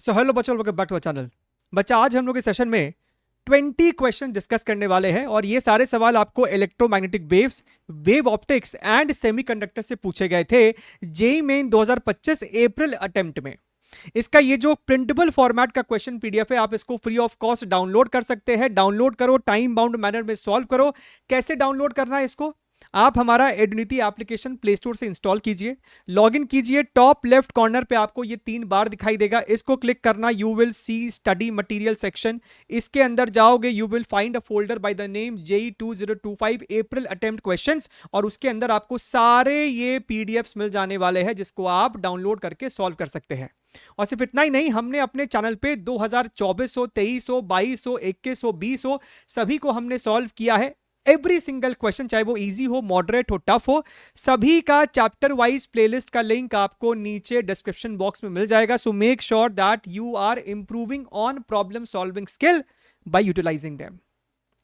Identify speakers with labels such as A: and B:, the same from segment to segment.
A: सो hello बच्चों, welcome back to our channel. बच्चा, आज हम लोग इस सेशन में 20 क्वेश्चन डिस्कस करने वाले हैं और ये सारे सवाल आपको electromagnetic waves, wave optics and semiconductor से पूछे गए थे जेईई मेन 2025 अप्रैल अटेम्प्ट में। इसका ये जो प्रिंटेबल फॉर्मेट का क्वेश्चन पीडीएफ है, आप इसको फ्री ऑफ कॉस्ट डाउनलोड कर सकते हैं। डाउनलोड करो, टाइम बाउंड मैनर में सॉल्व करो। कैसे डाउनलोड करना है इसको? आप हमारा एडुनिटी एप्लीकेशन प्ले स्टोर से इंस्टॉल कीजिए, लॉगिन कीजिए। टॉप लेफ्ट कॉर्नर पे आपको ये 3 बार दिखाई देगा, इसको क्लिक करना। You will see study material section. इसके अंदर जाओगे, you will find a folder by the name JEE 2025 April attempt questions, और उसके अंदर आपको सारे ये पीडीएफ्स मिल जाने वाले हैं जिसको आप डाउनलोड करके सॉल्व कर सकते हैं। और सिर्फ इतना ही नहीं, हमने अपने चैनल पे 2024, 23, 22, 21, 20 सभी को हमने सॉल्व किया है। एवरी सिंगल क्वेश्चन, चाहे वो इजी हो, मॉडरेट हो, टफ हो, सभी का चैप्टर वाइज प्लेलिस्ट का लिंक आपको नीचे डिस्क्रिप्शन बॉक्स में मिल जाएगा। So make sure that you are improving on problem solving skill by utilizing them.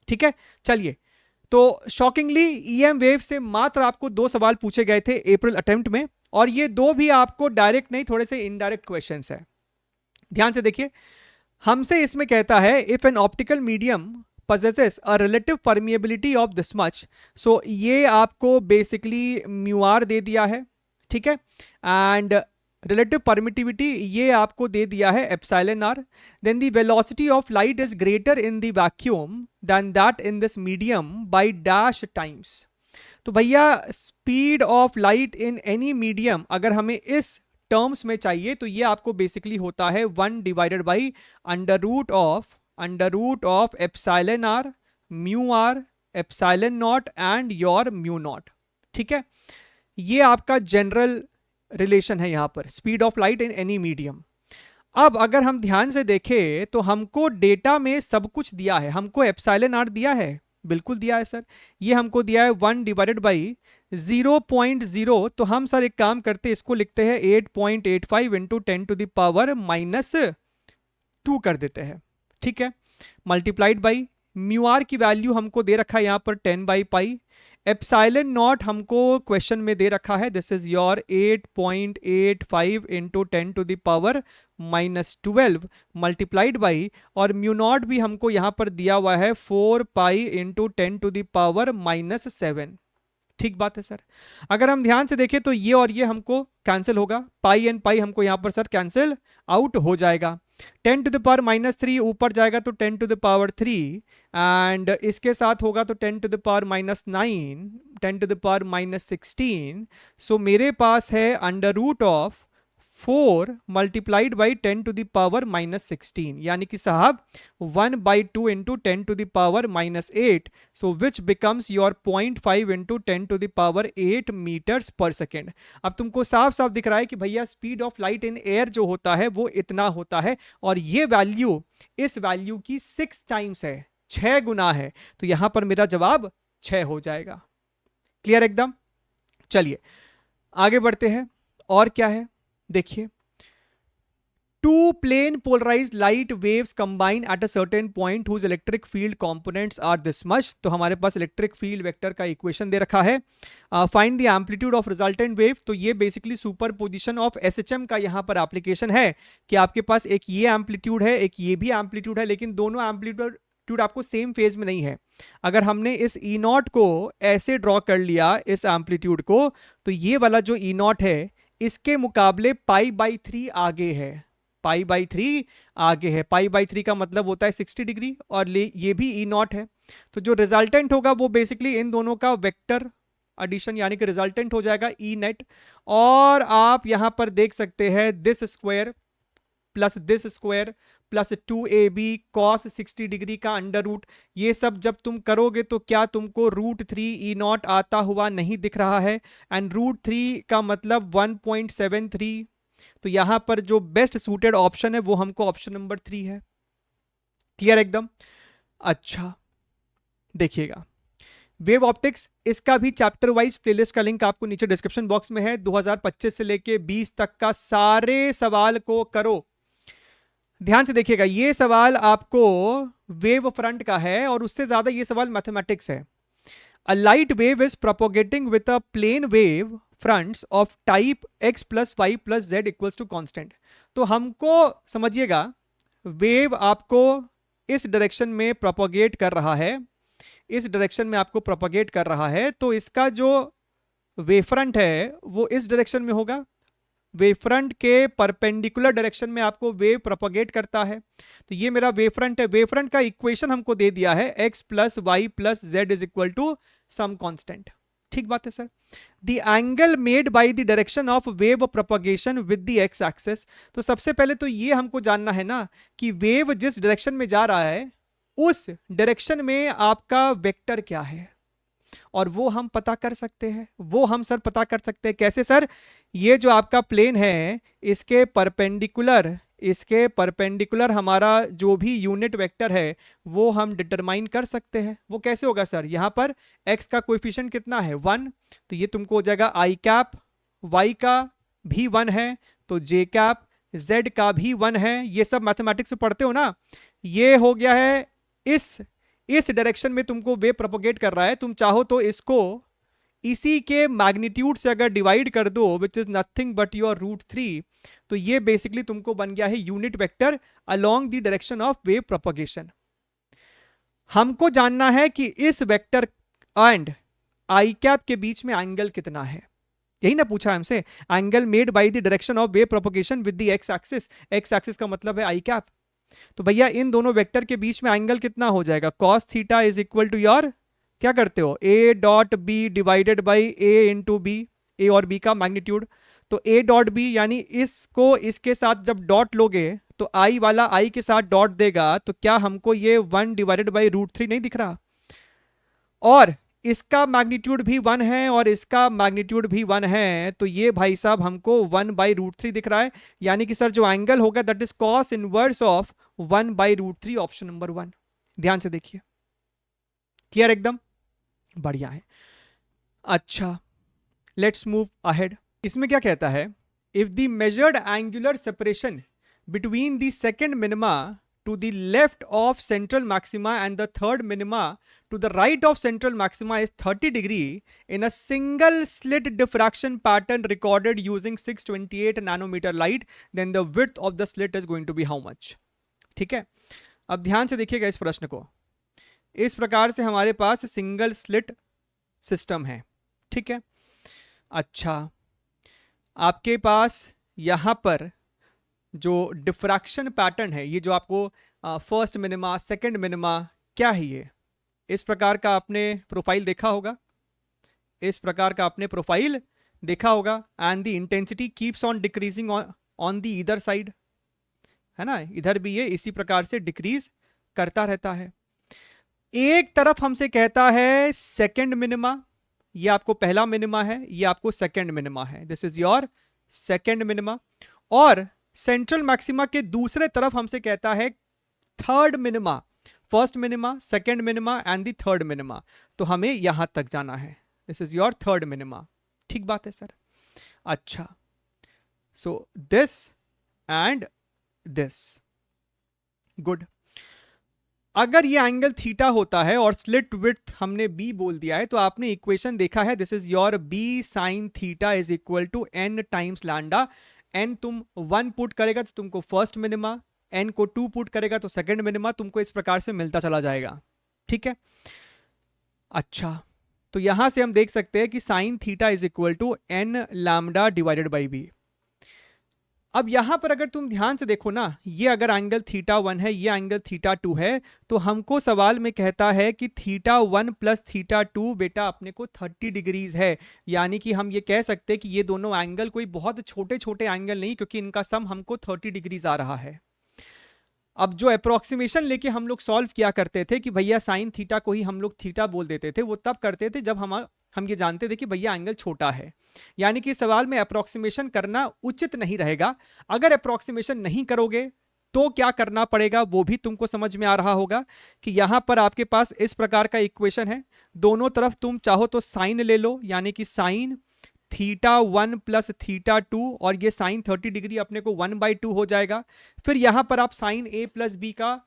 A: ठीक है, चलिए। तो शॉकिंगली ईएम वेव से मात्र आपको 2 सवाल पूछे गए थे अप्रैल अटेम्प्ट में, और ये 2 भी आपको डायरेक्ट नहीं, थोड़े से इनडायरेक्ट क्वेश्चंस है। ध्यान से देखिए, हमसे इसमें कहता है if an optical medium possesses a relative permeability of this much, so ये आपको बेसिकली म्यू आर दे दिया है, ठीक है, एंड relative permittivity ये आपको दे दिया है epsilon R. then the velocity of light is greater in the vacuum than that in this medium by dash times। तो भैया speed of light in any medium अगर हमें इस टर्म्स में चाहिए तो ये आपको बेसिकली होता है 1 divided by under root of epsilon R, mu R, epsilon not and your mu not. ठीक है, ये आपका जनरल रिलेशन है यहां पर, speed of light in any medium. अब अगर हम ध्यान से देखें तो हमको डेटा में सब कुछ दिया है। हमको एप्सिलॉन आर दिया है, बिल्कुल दिया है सर। ये हमको दिया है 1 डिवाइडेड बाई 0.0। तो हम सर एक काम करते हैं, इसको लिखते हैं 8.85 इंटू 10 टू द पावर -2 कर देते हैं। ठीक है, मल्टीप्लाइड बाई म्यू आर की वैल्यू हमको दे रखा है यहां पर 10/पाई। एप्सिलॉन नॉट हमको क्वेश्चन में दे रखा है, this is your 8.85 into 10 to the power -12 multiplied by, और म्यू नॉट भी हमको यहां पर दिया हुआ है 4 इंटू 10 टू द पावर -7। ठीक बात है सर। अगर हम ध्यान से देखें तो ये और ये हमको कैंसिल होगा, पाई एंड पाई हमको यहां पर सर कैंसिल आउट हो जाएगा। 10 टू द पावर -3 ऊपर जाएगा तो 10 टू द पावर 3, एंड इसके साथ होगा तो 10 to the power -9, 10 to the power -16। So मेरे पास है under root of 4 multiplied by 10 to the power -16, यानी कि साहब 1/2 into 10 to the power -8, so which becomes your 0.5 into 10 to the power 8 meters per second. अब तुमको साफ साफ दिख रहा है कि भैया speed of light in air जो होता है वो इतना होता है, और ये वैल्यू इस वैल्यू की 6 टाइम्स है, 6 गुना है। तो यहां पर मेरा जवाब 6 हो जाएगा। क्लियर एकदम? चलिए आगे बढ़ते हैं। और क्या है देखिए, 2 plane polarized light waves combine at a certain point whose electric field components are this much। तो हमारे पास इलेक्ट्रिक फील्ड वेक्टर का इक्वेशन दे रखा है। Find the amplitude of resultant wave. तो ये बेसिकली सुपरपोजिशन ऑफ एसएचएम का यहाँ पर एप्लीकेशन है कि आपके पास एक ये एम्पलीट्यूड है, एक ये भी एम्पलीट्यूड है, लेकिन दोनों एम्पलीट्यूड आपको सेम फेज में नहीं है। अगर हमने इस ई नॉट को ऐसे ड्रॉ कर लिया, इस एम्पलीट्यूड को, तो ये वाला जो ई नॉट है इसके मुकाबले π/3 आगे है, π/3 आगे है। π/3 का मतलब होता है 60 डिग्री, और ये भी ई नॉट है। तो जो रिजल्टेंट होगा वो बेसिकली इन दोनों का वेक्टर एडिशन, यानी कि रिजल्टेंट हो जाएगा ई नेट। और आप यहां पर देख सकते हैं this square plus this square plus 2ab cos 60 degree का अंडर रूट, ये सब जब तुम करोगे तो क्या तुमको √3 ई नॉट आता हुआ नहीं दिख रहा है? एंड √3 का मतलब 1.73। तो यहां पर जो बेस्ट सूटेड ऑप्शन है वो हमको ऑप्शन नंबर 3 है। क्लियर एकदम? अच्छा देखिएगा, वेव ऑप्टिक्स, इसका भी चैप्टर वाइज प्लेलिस्ट का लिंक आपको नीचे डिस्क्रिप्शन बॉक्स में है। 2025 से लेके 20 तक का सारे सवाल को करो। ध्यान से देखिएगा, ये सवाल आपको वेव फ्रंट का है, और उससे ज्यादा ये सवाल मैथमेटिक्स है। A light wave is propagating with a plane wave fronts of type x plus y plus z equals to constant। तो हमको समझिएगा वेव आपको इस डायरेक्शन में प्रोपोगेट कर रहा है, इस डायरेक्शन में आपको प्रोपोगेट कर रहा है, तो इसका जो वेवफ्रंट है वो इस डायरेक्शन में होगा। वेवफ्रंट के परपेंडिकुलर डायरेक्शन में आपको वेव प्रोपोगेट करता है। तो ये मेरा वेवफ्रंट है। वेवफ्रंट का इक्वेशन हमको दे दिया है x plus Y plus Z is equal to some constant. ठीक बात है sir. The angle made by the direction of wave propagation with the X axis. तो सबसे पहले तो ये हमको जानना है ना कि वेव जिस डायरेक्शन में जा रहा है उस डायरेक्शन में आपका वेक्टर क्या है, और वो हम पता कर सकते हैं। वो हम सर पता कर सकते हैं कैसे सर? ये जो आपका प्लेन है इसके परपेंडिकुलर हमारा जो भी यूनिट वेक्टर है वो हम डिटरमाइन कर सकते हैं। वो कैसे होगा सर? यहां पर x का कोएफिशिएंट कितना है? 1, तो ये तुमको हो जाएगा i कैप, y का भी 1 है तो j कैप, z का भी 1 है। ये सब मैथमेटिक्स में पढ़ते हो ना। ये हो गया है इस डायरेक्शन में तुमको वेव प्रोपोगेट कर रहा है। तुम चाहो तो इसको इसी के मैग्नीट्यूड से अगर डिवाइड कर दो विच इज नथिंग बट योर √3, तो ये बेसिकली तुमको बन गया है unit vector along the direction of wave propagation. हमको जानना है कि इस वेक्टर एंड आई कैप के बीच में एंगल कितना है। यही ना पूछा हमसे, angle made by the direction of wave propagation with the X axis. X axis का मतलब है आई कैप। तो भैया इन दोनों वेक्टर के बीच में एंगल कितना हो जाएगा? cos theta is equal to your, क्या करते हो, a dot B divided by a into B, A और बी का मैग्नीट्यूड। तो a डॉट बी यानी इसको इसके साथ जब डॉट लोगे तो i वाला i के साथ डॉट देगा, तो क्या हमको ये 1 डिवाइडेड बाई √3 नहीं दिख रहा? और इसका मैग्नीट्यूड भी 1 है और इसका मैग्नीट्यूड भी 1 है, तो ये भाई साहब हमको 1 बाई √3 दिख रहा है। यानी कि सर जो एंगल होगा that is cos inverse of 1 by √3, option number 1। ध्यान से देखिए, क्लियर एकदम बढ़िया है। अच्छा, लेट्स मूव अहेड। इसमें क्या कहता है? If the measured angular separation between the second minima to the left of central maxima and the third minima to the right of central maxima is 30 degree in a single slit diffraction pattern recorded using 628 nanometer light, then the width of the slit is going to be how much? ठीक है, अब ध्यान से देखिएगा इस प्रश्न को। इस प्रकार से हमारे पास सिंगल स्लिट सिस्टम है, ठीक है। अच्छा, आपके पास यहां पर जो डिफ्रैक्शन पैटर्न है, ये जो आपको फर्स्ट मिनिमा सेकंड मिनिमा क्या है, ये इस प्रकार का आपने प्रोफाइल देखा होगा, इस प्रकार का आपने प्रोफाइल देखा होगा। And the intensity keeps on decreasing on the either side, है ना, इधर भी ये इसी प्रकार से डिक्रीज करता रहता है। एक तरफ हमसे कहता है सेकंड मिनिमा, ये आपको पहला मिनिमा है, ये आपको सेकंड मिनिमा है, this is your second minima. और सेंट्रल मैक्सिमा के दूसरे तरफ हमसे कहता है third minima, first minima, second minima and the third minima. तो हमें यहां तक जाना है, this is your third minima. ठीक बात है सर। अच्छा, so this and this, good. अगर ये एंगल थीटा होता है और स्लिट विड्थ हमने b बोल दिया है, तो आपने इक्वेशन देखा है, this is your b sine theta is equal to n times lambda. n तुम 1 पुट करेगा तो तुमको फर्स्ट मिनिमा, n को 2 पुट करेगा तो सेकंड मिनिमा, तुमको इस प्रकार से मिलता चला जाएगा, ठीक है। अच्छा, तो यहां से हम देख सकते हैं कि sine theta is equal to n lambda divided by b। अब यहां पर अगर तुम ध्यान से देखो ना, ये अगर एंगल थीटा 1 है, ये एंगल थीटा 2 है, तो हमको सवाल में कहता है कि थीटा 1 प्लस थीटा 2 बेटा अपने को 30 डिग्रीज है। यानी कि हम ये कह सकते हैं कि ये दोनों एंगल कोई बहुत छोटे छोटे एंगल नहीं, क्योंकि इनका सम हमको 30 डिग्रीज आ रहा है। अब जो अप्रोक्सीमेशन लेके हम लोग सॉल्व किया करते थे कि भैया साइन थीटा को ही हम लोग थीटा बोल देते थे, वो तब करते थे जब हम ये जानते थे कि भैया एंगल छोटा है। यानी कि सवाल में अप्रोक्सीमेशन करना उचित नहीं रहेगा। अगर अप्रोक्सीमेशन नहीं करोगे तो क्या करना पड़ेगा वो भी तुमको समझ में आ रहा होगा कि यहां पर आपके पास इस प्रकार का इक्वेशन है, दोनों तरफ तुम चाहो तो साइन ले लो, यानी कि साइन थीटा 1 प्लस थीटा 2, और ये साइन 30 डिग्री अपने को 1/2 हो जाएगा। फिर यहां पर आप साइन a प्लस बी का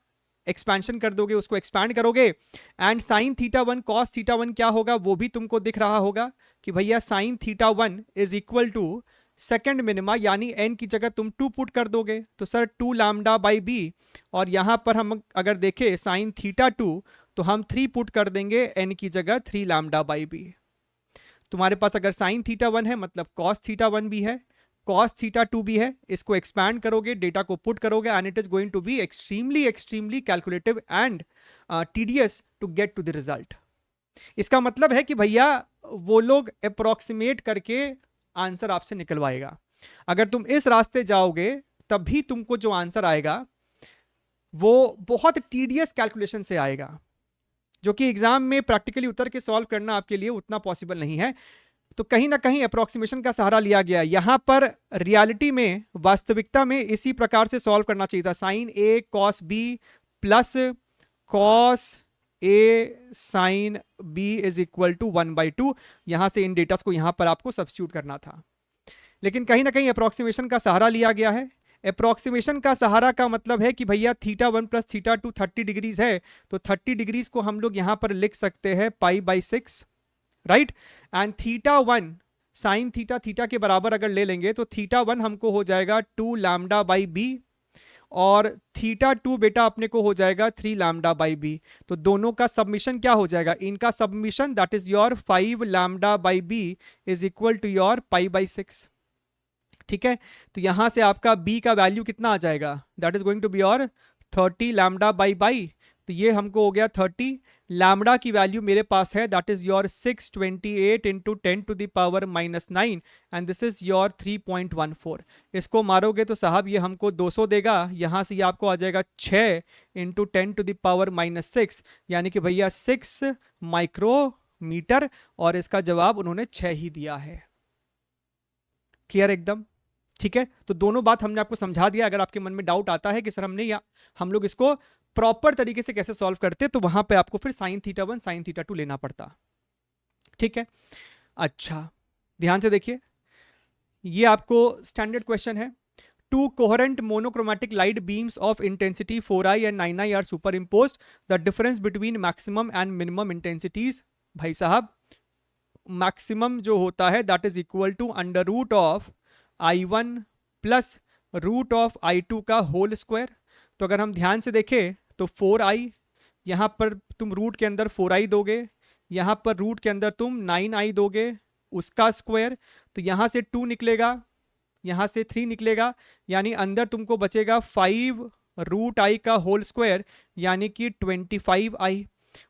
A: एक्सपेंशन कर दोगे, उसको एक्सपैंड करोगे, and sign theta 1 cos theta 1 क्या होगा वो भी तुमको दिख रहा होगा कि भैया sine theta 1 is equal to second minima, यानी n की जगह तुम 2 पुट कर दोगे तो सर 2 लैम्डा बाई बी, और यहां पर हम अगर देखें साइन थीटा 2 तो हम 3 पुट कर देंगे n की जगह 3 लैम्डा बाई बी। तुम्हारे पास अगर साइन थीटा 1 है मतलब कॉस थीटा 1 भी है, कॉस थीटा 2 भी है। इसको एक्सपैंड करोगे, डेटा को पुट करोगे, and it is going to be extremely extremely calculative and tedious to get to the result. इसका मतलब है कि भैया वो लोग अप्रोक्सीमेट करके आंसर आपसे निकलवाएगा। अगर तुम इस रास्ते जाओगे तब भी तुमको जो आंसर आएगा वो बहुत टीडियस कैलकुलेशन से आएगा, जो कि एग्जाम में प्रैक्टिकली उतर के सॉल्व करना आपके लिए उतना पॉसिबल नहीं है। तो कहीं ना कहीं अप्रोक्सीमेशन का सहारा लिया गया। यहां पर रियलिटी में, वास्तविकता में इसी प्रकार से सॉल्व करना चाहिए था, sine A cos B plus cos A sine B is equal to 1/2। यहां से इन डेटा को यहां पर आपको सब्स्टिट्यूट करना था, लेकिन कहीं ना कहीं अप्रोक्सीमेशन का सहारा लिया गया है। अप्रोक्सीमेशन का सहारा का मतलब है कि भैया थीटा 1 प्लस थीटा 2 30 डिग्रीज है, तो 30 डिग्रीज को हम लोग यहां पर लिख सकते हैं π/6, right. And theta 1 sine theta theta के बराबर अगर ले लेंगे तो थीटा 1 हमको हो जाएगा 2 लैम्डा बाई बी, और थीटा 2 बेटा अपने को हो जाएगा 3 लैम्डा बाई बी। तो दोनों का सबमिशन क्या हो जाएगा, इनका submission that is your 5 lambda by B is equal to your π/6। ठीक है, तो यहां से आपका b का वैल्यू कितना आ जाएगा, that is going to be your 30 lambda by, तो ये हमको हो गया 30। लैम्डा की वैल्यू मेरे पास है that is your 628 into 10 to the power -9, and this is your 3.14। इसको मारोगे तो साहब ये हमको 200 देगा, यहां से ये आपको आ जाएगा 6 इंटू 10 टू द पावर -6, यानी कि भैया 6 माइक्रोमीटर, और इसका जवाब उन्होंने 6 ही दिया है। क्लियर एकदम, ठीक है। तो दोनों बात हमने आपको समझा दिया। अगर आपके मन में डाउट आता है कि सर हमने या हम लोग इसको प्रॉपर तरीके से कैसे सॉल्व करते, तो वहां पे आपको फिर साइन थीटा 1 साइन थीटा 2 लेना पड़ता। ठीक है, अच्छा ध्यान से देखिए, ये आपको स्टैंडर्ड क्वेश्चन है। 2 coherent monochromatic light beams of intensity 4i and 9i are superimposed, the difference between maximum and minimum intensities. भाई साहब मैक्सिमम जो होता है that is equal to under root of i1 plus root of i2 का whole square. तो अगर हम ध्यान से देखें तो 4i, यहां पर तुम रूट के अंदर 4i दोगे, यहां पर रूट के अंदर तुम 9i दोगे, उसका स्क्वायर, तो यहां से 2 निकलेगा, यहां से 3 निकलेगा, यानी अंदर तुमको बचेगा 5 रूट i का होल स्क्वायर, यानी कि 25i।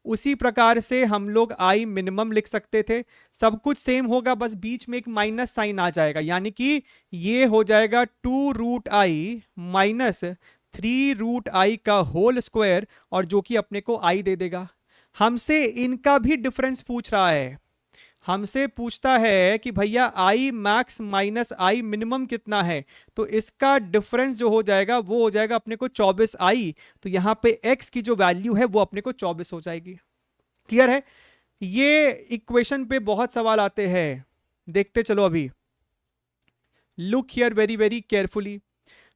A: उसी प्रकार से हम लोग i मिनिमम लिख सकते थे, सब कुछ सेम होगा, बस बीच में एक माइनस साइन आ जाएगा, यानी कि ये हो जाएगा 2 root i minus 3 root i का होल स्क्वायर, और जो कि अपने को i दे देगा। हमसे इनका भी डिफरेंस पूछ रहा है, हमसे पूछता है कि भैया i max minus i minimum कितना है, तो इसका डिफरेंस जो हो जाएगा वो हो जाएगा अपने को 24i। तो यहां पे x की जो वैल्यू है वो अपने को 24 हो जाएगी। क्लियर है, ये इक्वेशन पे बहुत सवाल आते हैं, देखते चलो अभी। Look here very very carefully.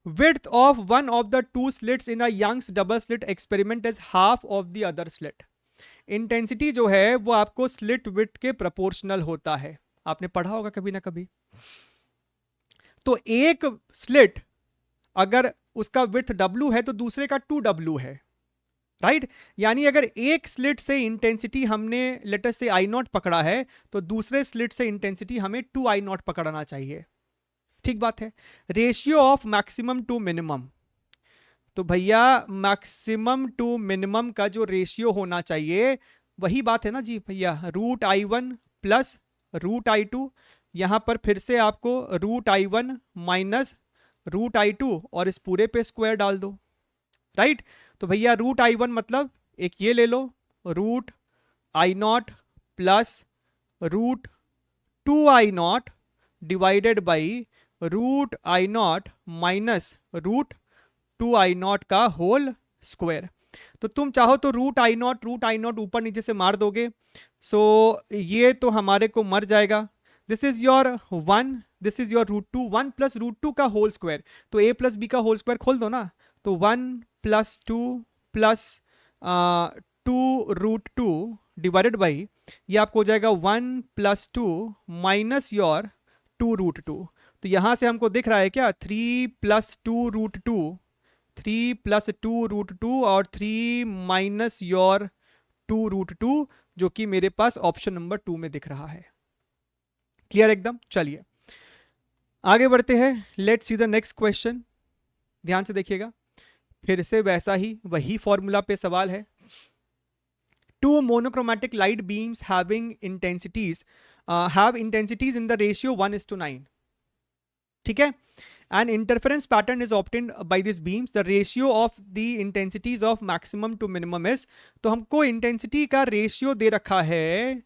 A: Width of one of the two slits in a Young's double slit experiment is half of the other slit. Intensity जो है वो आपको स्लिट विड्थ के प्रोपोर्शनल होता है, आपने पढ़ा होगा कभी ना कभी। तो एक स्लिट अगर उसका विड्थ W है तो दूसरे का 2W है, राइट। यानी अगर एक स्लिट से इंटेंसिटी हमने लेटर से I0 पकड़ा है तो दूसरे स्लिट से इंटेंसिटी हमें 2I0 पकड़ना चाहिए। ठीक बात है। Ratio of maximum to minimum, तो भैया मैक्सिमम टू मिनिमम का जो रेशियो होना चाहिए वही बात है ना जी भैया, root i1 plus root i2, यहां पर फिर से आपको root i1 minus root i2 और इस पूरे पे स्क्वायर डाल दो, राइट। तो भैया रूट i1 मतलब एक ये ले लो, root i0 plus root 2i0 divided by root i0 minus root 2i0 का होल स्क्वायर। तो तुम चाहो तो रूट i0 ऊपर नीचे से मार दोगे, सो ये तो हमारे को मर जाएगा। This is your 1, this is your root 2, 1 plus root 2 का होल स्क्वायर, तो a प्लस b का होल स्क्वायर खोल दो ना, तो 1 plus 2 plus 2 root 2 divided by ये आपको हो जाएगा 1 प्लस 2 माइनस योर 2 रूट 2। तो यहां से हमको दिख रहा है क्या 3 + 2 √2, 3 + 2 √2 और 3 माइनस योर 2 √2, जो कि मेरे पास ऑप्शन नंबर 2 में दिख रहा है। क्लियर एकदम। चलिए आगे बढ़ते हैं, let's see the next question. ध्यान से देखिएगा, फिर से वैसा ही वही फॉर्मूला पे सवाल है। Two monochromatic light beams having intensities have intensities in the ratio 1:9. ठीक है, an interference pattern is obtained by these beams. The ratio of the intensities of maximum to minimum is, तो हमको इंटेंसिटी का ratio दे रखा है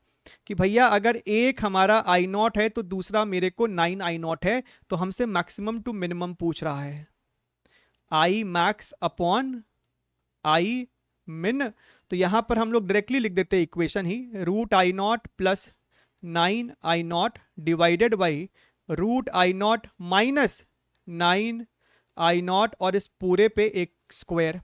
A: कि भैया अगर एक हमारा I0 है तो दूसरा मेरे को 9 I0 है, तो हमसे मैक्सिमम टू मिनिमम पूछ रहा है, I max upon I min। तो यहां पर हम लोग डायरेक्टली लिख देते हैं equation he, √I0 + 9I0 divided by √I0 minus 9I0 और इस पूरे पे एक स्क्वायर।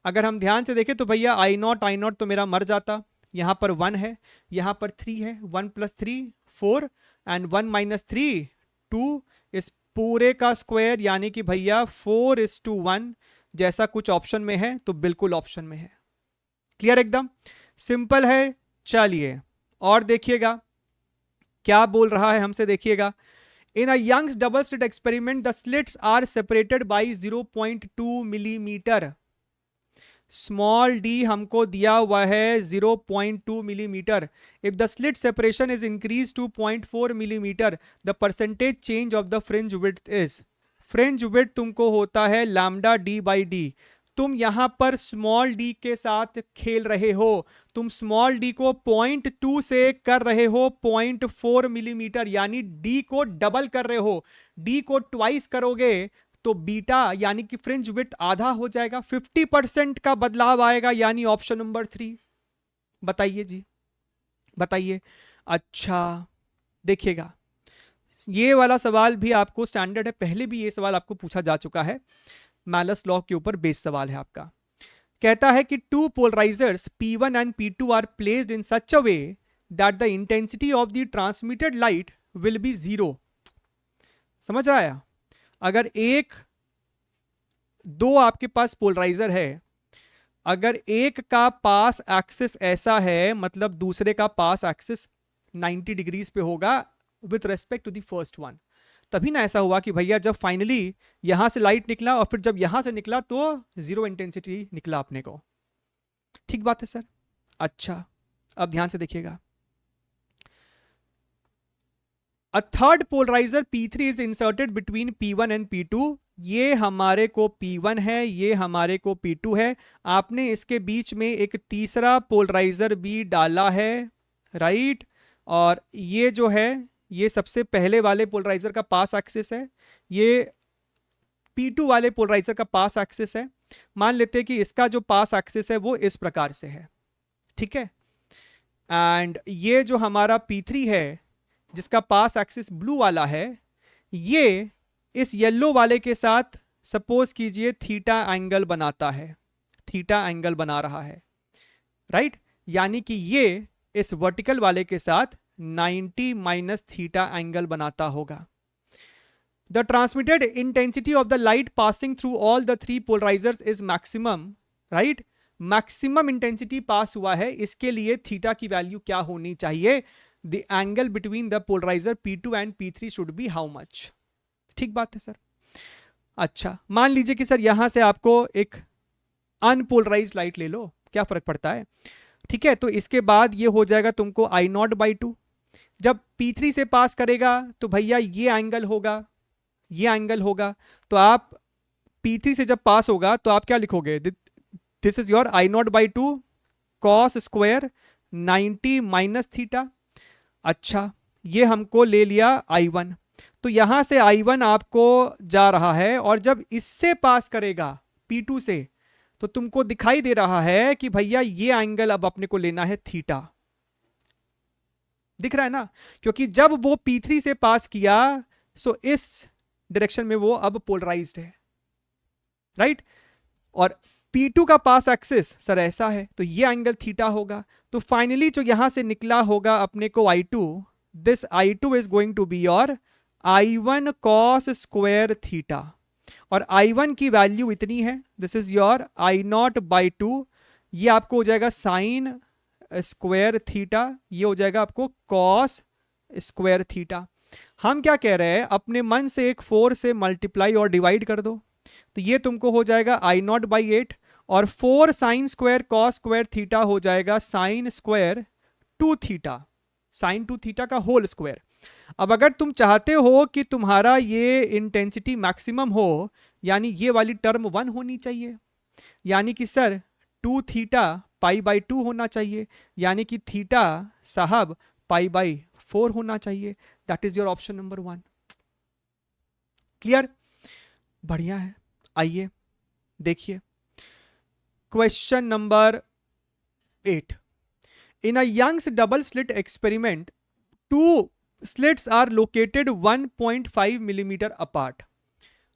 A: अगर हम ध्यान से देखें तो भैया I0 तो मेरा मर जाता, यहां पर 1 है, यहां पर 3 है, 1 + 3 4 एंड 1 - 3 2, इस पूरे का स्क्वायर यानी कि भैया 4:1 जैसा कुछ ऑप्शन में है तो बिल्कुल ऑप्शन में है। क्लियर एकदम, सिंपल है। चलिए और देखिएगा क्या बोल रहा है हमसे, देखिएगा। In a Young's double slit experiment the slits are separated by 0.2 millimetre. Small D हमको दिया हुआ है 0.2 millimetre. If the slit separation is increase to 0.4 millimetre the percentage change of the fringe width is. Fringe width तुमको होता है lambda d/d। तुम यहां पर स्मॉल डी के साथ खेल रहे हो, तुम स्मॉल डी को 0.2 से कर रहे हो 0.4 मिलीमीटर, यानी डी को डबल कर रहे हो। डी को ट्वाइस करोगे तो बीटा यानी कि फ्रिंज विड्थ आधा हो जाएगा, 50% का बदलाव आएगा, यानी ऑप्शन नंबर 3। बताइए जी, बताइए। अच्छा देखिएगा, ये वाला सवाल भी आपको स्टैंडर्ड है, पहले भी ये सवाल आपको पूछा जा चुका है, मैलस लॉ के ऊपर बेस सवाल है आपका। कहता है कि two polarisers P1 and P2 are placed in such a way that the intensity of the transmitted light will be 0। समझ रहा है? अगर दो आपके पास पोलराइजर है, अगर एक का पास एक्सिस ऐसा है, मतलब दूसरे का पास एक्सिस 90 डिग्रीज पे होगा with respect to the first one, तभी ना ऐसा हुआ कि भैया जब फाइनली यहां से लाइट निकला और फिर जब यहां से निकला तो 0 इंटेंसिटी निकला अपने को। ठीक बात है सर। अच्छा अब ध्यान से देखिएगा, a third polarizer P3 is inserted between P1 and P2। ये हमारे को P1 है, ये हमारे को P2 है, आपने इसके बीच में एक तीसरा पोलराइजर भी डाला है, राइट। और ये जो है ये सबसे पहले वाले पोलराइजर का पास एक्सिस है, ये P2 वाले पोलराइजर का पास एक्सिस है। मान लेते हैं कि इसका जो पास एक्सिस है वो इस प्रकार से है, ठीक है। एंड ये जो हमारा P3 है जिसका पास एक्सिस ब्लू वाला है, ये इस येलो वाले के साथ सपोज कीजिए थीटा एंगल बनाता है, थीटा एंगल बना रहा है, राइट। यानी कि ये इस वर्टिकल वाले के साथ 90 माइनस थीटा एंगल बनाता होगा। The transmitted intensity of the light passing through all the 3 polarisers is maximum, right. Maximum intensity pass हुआ है, इसके लिए थीटा की वैल्यू क्या होनी चाहिए? The angle between the polarizer P2 and P3 should be how much. ठीक बात है सर। अच्छा मान लीजिए कि सर यहां से आपको एक अनपोलराइज लाइट ले लो, क्या फर्क पड़ता है, ठीक है। तो इसके बाद ये हो जाएगा तुमको I0/2। जब P3 से पास करेगा तो भैया ये एंगल होगा, ये एंगल होगा, तो आप P3 से जब पास होगा तो आप क्या लिखोगे? This is your I0/2 cos square 90 minus theta. अच्छा ये हमको ले लिया I1, तो यहां से I1 आपको जा रहा है, और जब इससे पास करेगा P2 से तो तुमको दिखाई दे रहा है कि भैया ये एंगल अब अपने को लेना है थीटा। दिख रहा है ना, क्योंकि जब वो P3 से पास किया सो इस डायरेक्शन में वो अब पोलराइज्ड है, राइट। और P2 का पास एक्सिस सर ऐसा है, तो ये एंगल थीटा होगा। तो फाइनली जो यहां से निकला होगा अपने को I2, this I2 is going to be your I1 cos square theta, और I1 की वैल्यू इतनी है, दिस इज योर I0/2, ये आपको हो जाएगा साइन स्क्वायर थीटा, ये हो जाएगा आपको कॉस स्क्वायर थीटा। हम क्या कह रहे हैं, अपने मन से एक 4 से मल्टीप्लाई और डिवाइड कर दो, तो ये तुमको हो जाएगा I0/8, और 4 sine square cos square theta हो जाएगा sine square 2 theta, sine 2 theta का होल स्क्वायर। अब अगर तुम चाहते हो कि तुम्हारा ये इंटेंसिटी मैक्सिमम हो, यानी ये वाली टर्म 1 होनी चाहिए, यानी कि सर 2 थीटा π/2 होना चाहिए, यानी कि थीटा साहब π/4 होना चाहिए। That is your option number 1। Clear? बढ़िया है। आइए देखिए question number 8। In a Young's double slit experiment, 2 slits are located 1.5 millimeter apart.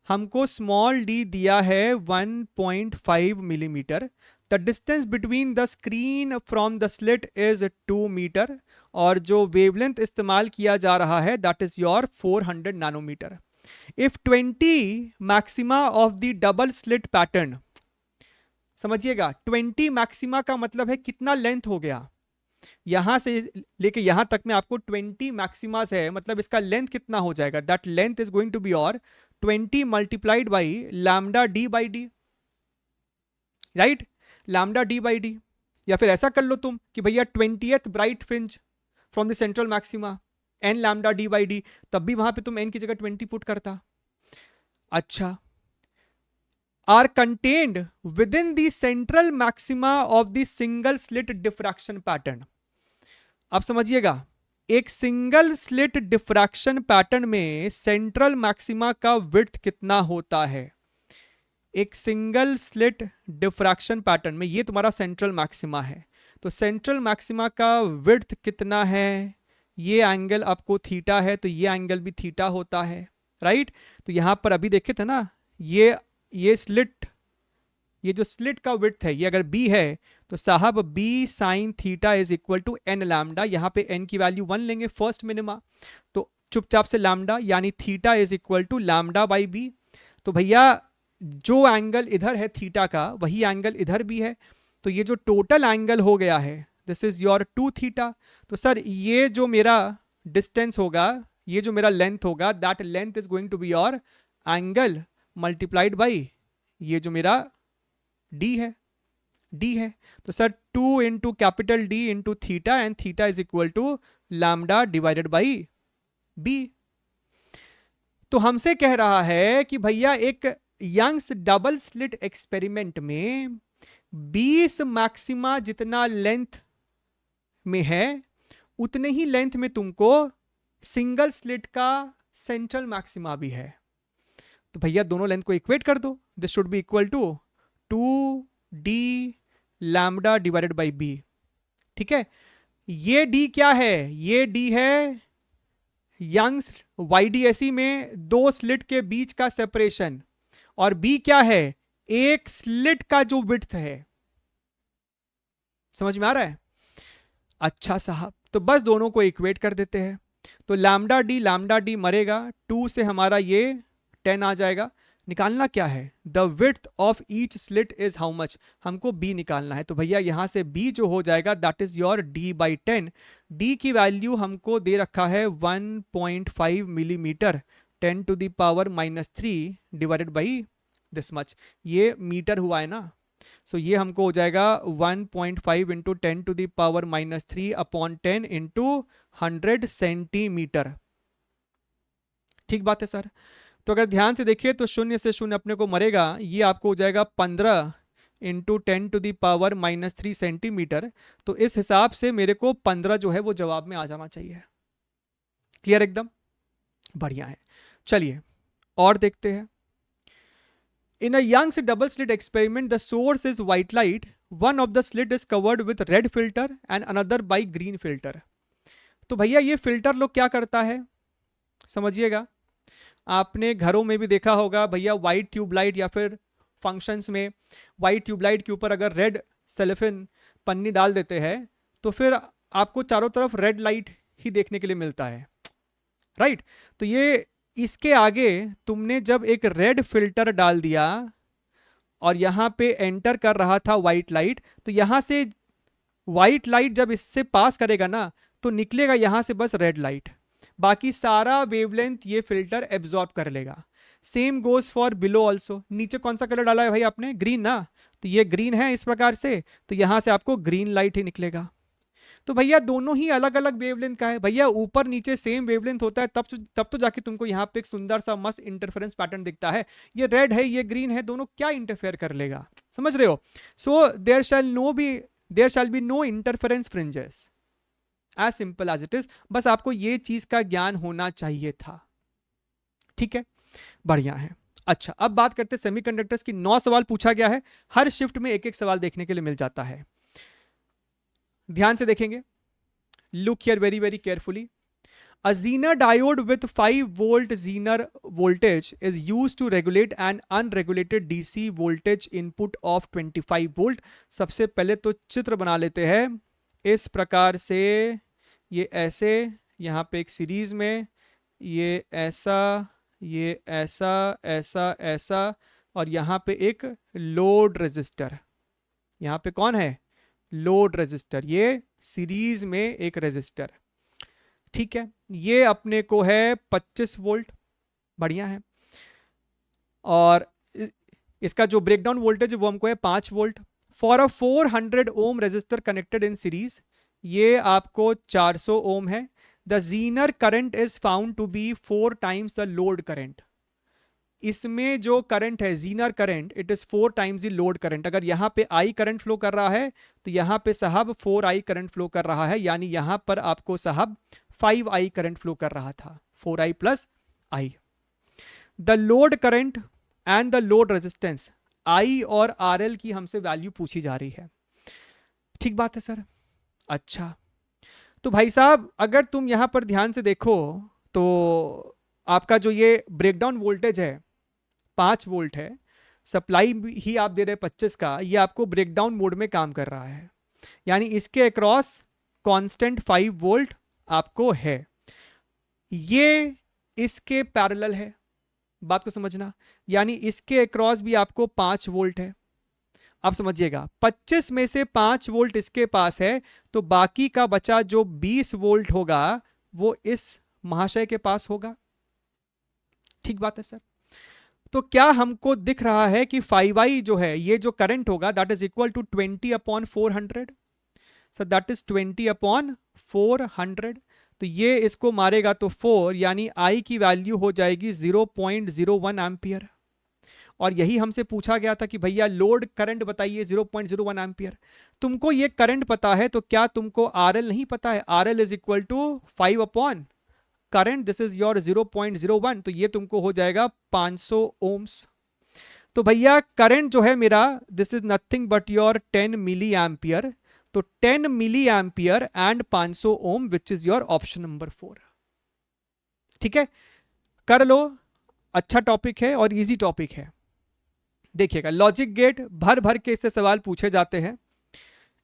A: हमको स्मॉल डी दिया है 1.5 millimeter. The distance between the screen from the slit is 2 meter, और जो wavelength इस्तेमाल किया जा रहा है that is your 400 nanometer. If 20 maxima of the double slit pattern, समझिएगा 20 मैक्सिमा का मतलब है कितना लेंथ हो गया, यहां से लेके यहां तक में आपको 20 मैक्सिमास है, मतलब इसका लेंथ कितना हो जाएगा, that length is going to be और 20 multiplied by lambda D by D, right, lambda D by D. या फिर ऐसा कर लो तुम कि भैया 20th bright fringe from the central maxima N lambda D by D, तब भी वहां पे तुम एन की जगह 20 पुट करता। अच्छा, are contained within the central maxima of the single slit diffraction pattern. अब समझिएगा, एक सिंगल स्लिट डिफ्रैक्शन पैटर्न में सेंट्रल मैक्सिमा का विड्थ कितना होता है। एक सिंगल स्लिट डिफ्रैक्शन पैटर्न में ये तुम्हारा सेंट्रल मैक्सिमा है, तो सेंट्रल मैक्सिमा का विड्थ कितना है, ये एंगल आपको थीटा है, तो ये एंगल भी थीटा होता है, राइट। तो यहां पर अभी देखे थे ना, ये स्लिट, ये जो स्लिट का विड्थ है, ये अगर b है तो साहब b sine theta is equal to n lambda. यहां पे n की वैल्यू 1 लेंगे फर्स्ट मिनिमा, तो चुपचाप से लैम्डा, यानी theta is equal to lambda by b। तो भैया जो एंगल इधर है थीटा का, वही एंगल इधर भी है, तो ये जो टोटल एंगल हो गया है दिस इज योर 2 थीटा। तो सर ये जो मेरा डिस्टेंस होगा, ये जो मेरा लेंथ होगा, that length is going to be your angle multiplied by ये जो मेरा d है। तो sir 2 into capital D into theta, and theta is equal to lambda divided by b। तो हमसे कह रहा है कि भैया एक यंग्स डबल स्लिट एक्सपेरिमेंट में 20 मैक्सिमा जितना लेंथ में है, उतने ही लेंथ में तुमको सिंगल स्लिट का सेंट्रल मैक्सिमा भी है। तो भैया दोनों लेंथ को इक्वेट कर दो, this should be equal to 2d lambda divided by b। ठीक है, ये d क्या है, ये d है यंग्स YDSE में 2 स्लिट के बीच का सेपरेशन, और b क्या है, एक स्लिट का जो विड्थ है। समझ में आ रहा है? अच्छा साहब, तो बस दोनों को इक्वेट कर देते हैं, तो लैम्डा डी मरेगा, 2 से हमारा ये 10 आ जाएगा। निकालना क्या है, the width of each slit is how much, हमको b निकालना है। तो भैया यहां से b जो हो जाएगा that is your d/10। d की वैल्यू हमको दे रखा है 1.5 millimeter, 10 to the power -3 divided by this much, ये मीटर हुआ है ना, सो ये हमको हो जाएगा 1.5 into 10 to the power -3 upon 10 into 100 centimeter. ठीक बात है सर। तो अगर ध्यान से देखिए तो 0 से 0 अपने को मरेगा, ये आपको हो जाएगा 15 into 10 to the power -3 centimeter. तो इस हिसाब से मेरे को 15 जो है वो जवाब में आ जाना चाहिए। क्लियर एकदम? बढ़िया है। चलिए और देखते हैं। In a Young's double slit experiment the source is white light, one of the slit is covered with red filter and another by green filter. तो भैया ये फिल्टर लोग क्या करता है, समझिएगा, आपने घरों में भी देखा होगा भैया, व्हाइट ट्यूबलाइट या फिर फंक्शंस में व्हाइट ट्यूबलाइट के ऊपर अगर रेड सेलोफेन पन्नी डाल देते हैं तो फिर आपको चारों तरफ रेड लाइट ही देखने के लिए मिलता है, राइट। तो ये इसके आगे तुमने जब एक रेड फिल्टर डाल दिया और यहां पे एंटर कर रहा था व्हाइट लाइट, तो यहां से व्हाइट लाइट जब इससे पास करेगा ना तो निकलेगा यहां से बस रेड लाइट, बाकी सारा वेवलेंथ ये फिल्टर एब्जॉर्ब कर लेगा। Same goes for below also. नीचे कौन सा कलर डाला है भाई आपने? ग्रीन ना, तो ये ग्रीन है इस प्रकार से, तो यहां से आपको ग्रीन लाइट ही निकलेगा। तो भैया दोनों ही अलग अलग वेवलेंथ का है भैया, ऊपर नीचे सेम वेवलेंथ होता है तब तो जाके तुमको यहाँ पे एक सुंदर सा मस्त इंटरफेरेंस पैटर्न दिखता है। ये रेड है ये ग्रीन है, दोनों क्या इंटरफेयर कर लेगा, समझ रहे हो? So there shall be no interference fringes, as simple as it is. बस आपको ये चीज का ज्ञान होना चाहिए था, ठीक है, बढ़िया है। अच्छा, अब बात करते हैं सेमीकंडक्टर्स की। 9 सवाल पूछा गया है, हर शिफ्ट में एक एक सवाल देखने के लिए मिल जाता है। ध्यान से देखेंगे, look here very very carefully. A Zener diode with 5 volt Zener voltage is used to regulate an unregulated DC voltage input of 25 volt। सबसे पहले तो चित्र बना लेते हैं इस प्रकार से, ये ऐसे, यहाँ पे एक सीरीज में, ये ऐसा, ये ऐसा, ऐसा ऐसा, और यहाँ पे एक लोड रेजिस्टर। यहाँ पे कौन है? लोड रेजिस्टर, ये सीरीज में एक रेजिस्टर, ठीक है। ये अपने को है 25 वोल्ट, बढ़िया है। और इसका जो ब्रेकडाउन वोल्टेज है वो हमको है 5 volt. For a 400 ohm resistor connected in series, ये आपको 400 ओम है। The Zener current is found to be 4 times the load current. इसमें जो करंट है Zener current, it is 4 times the load current. अगर यहां पे आई करंट फ्लो कर रहा है तो यहां पे साहब 4i करंट फ्लो कर रहा है, यानी यहां पर आपको साहब 5i करंट फ्लो कर रहा था, 4i plus I. The load current and the load resistance, I और RL की हमसे वैल्यू पूछी जा रही है, ठीक बात है सर। अच्छा, तो भाई साहब अगर तुम यहां पर ध्यान से देखो तो आपका जो ये ब्रेकडाउन वोल्टेज है 5 वोल्ट है, सप्लाई ही आप दे रहे 25 का, ये आपको ब्रेकडाउन मोड में काम कर रहा है, यानी इसके अक्रॉस कांस्टेंट 5 वोल्ट आपको है। ये इसके पैरेलल है, बात को समझना, यानी इसके अक्रॉस भी आपको 5 वोल्ट है। अब समझिएगा, 25 में से 5 वोल्ट इसके पास है, तो बाकी का बचा जो 20 वोल्ट होगा वो इस महाशय के पास होगा, ठीक बात है सर। तो क्या हमको दिख रहा है कि 5i जो है, ये जो करंट होगा that is equal to 20/400, sir that is 20/400। तो ये इसको मारेगा तो 4, यानी I की वैल्यू हो जाएगी 0.01 एम्पियर। और यही हमसे पूछा गया था कि भैया लोड करंट बताइए 0.01 एम्पियर। तुमको ये करंट पता है तो क्या तुमको RL नहीं पता है? RL is equal to 5 upon current, this is your 0.01, तो ये तुमको हो जाएगा 500 ओम्स। तो भैया करंट जो है मेरा, this is nothing but your 10 milli ampere. तो 10 मिली ampere and 500 ohm, which is your option number 4, ठीक है, कर लो। अच्छा टॉपिक है और इजी टॉपिक है। देखिएगा, लॉजिक गेट भर भर के इससे सवाल पूछे जाते हैं।